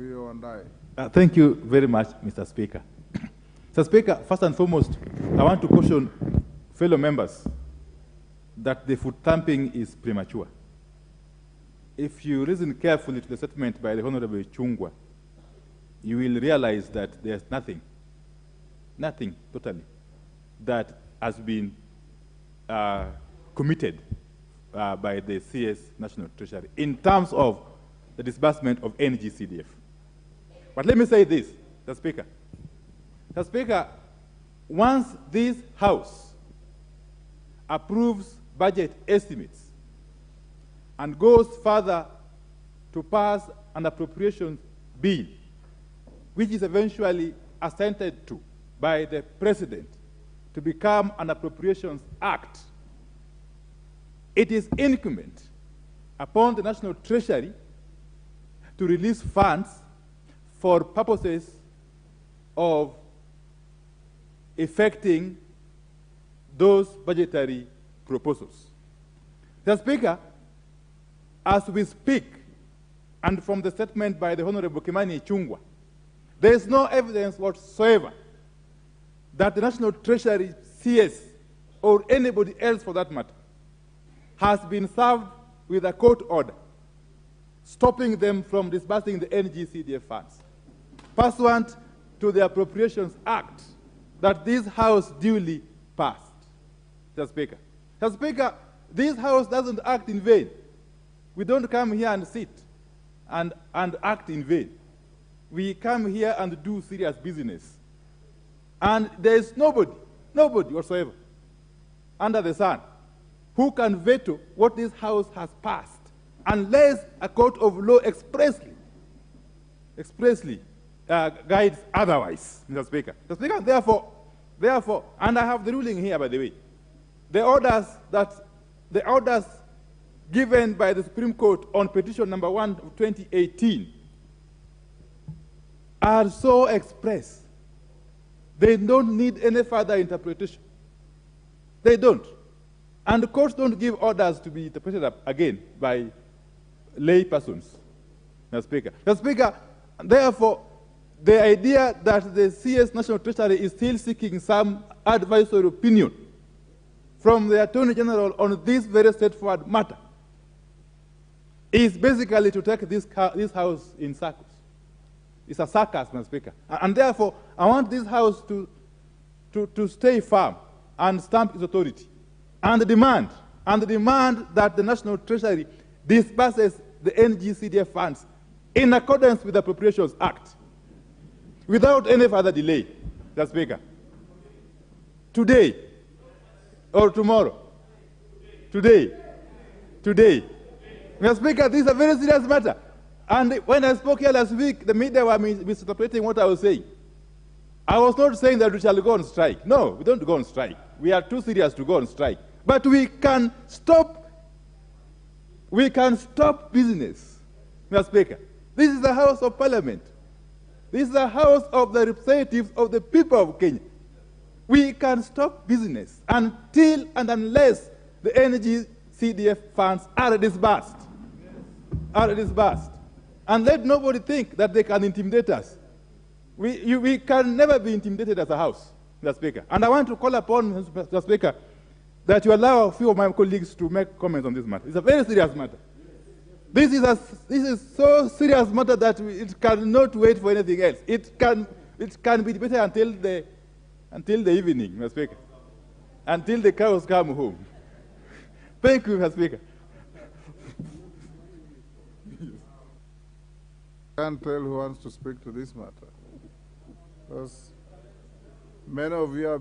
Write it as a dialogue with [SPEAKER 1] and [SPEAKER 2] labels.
[SPEAKER 1] Wandayi.
[SPEAKER 2] Thank you very much, Mr. Speaker. Mr. Speaker, first and foremost, I want to caution fellow members that the foot tamping is premature. If you listen carefully to the statement by the Honorable Chungwa, you will realize that there's nothing totally, that has been committed by the CS National Treasury in terms of the disbursement of NGCDF. But let me say this, Mr. Speaker. Mr. Speaker, once this House approves budget estimates and goes further to pass an appropriations bill, which is eventually assented to by the President to become an appropriations act, it is incumbent upon the National Treasury to release funds for purposes of effecting those budgetary proposals. Mr. Speaker, as we speak, and from the statement by the Honorable Kimani Chungwa, there is no evidence whatsoever that the National Treasury, CS, or anybody else for that matter, has been served with a court order stopping them from disbursing the NGCDF funds, pursuant to the Appropriations Act that this House duly passed. Mr. Speaker. Mr. Speaker, this House doesn't act in vain. We don't come here and sit and act in vain. We come here and do serious business. And there is nobody whatsoever under the sun who can veto what this House has passed unless a court of law expressly guides otherwise, Mr. Speaker. Mr. Speaker, therefore, and I have the ruling here, by the way, the orders given by the Supreme Court on petition number 1 of 2018 are so express. They don't need any further interpretation. They don't. And the courts don't give orders to be interpreted again by lay persons, Mr. Speaker. Mr. Speaker, therefore, the idea that the CS National Treasury is still seeking some advisory opinion from the Attorney General on this very straightforward matter is basically to take this House in circles. It's a circus, Mr. Speaker. And therefore, I want this House to stay firm and stamp its authority and demand that the National Treasury disburses the NGCDF funds in accordance with the Appropriations Act without any further delay, Mr. Speaker. Today or tomorrow. Today. Mr. Speaker, this is a very serious matter. And when I spoke here last week, the media were misinterpreting what I was saying. I was not saying that we shall go on strike. No, we don't go on strike. We are too serious to go on strike. But we can stop business, Mr. Speaker. This is the House of Parliament. This is the House of the representatives of the people of Kenya. We can stop business until and unless the NGCDF funds are disbursed. And let nobody think that they can intimidate us. We can never be intimidated as a House, Mr. Speaker. And I want to call upon, Mr. Speaker, that you allow a few of my colleagues to make comments on this matter. It's a very serious matter. This is so serious matter that it cannot wait for anything else. It can be debated until the evening, Mr. Speaker, until the cows come home. Thank you, Mr. Speaker.
[SPEAKER 1] Can't tell who wants to speak to this matter, because many of you have been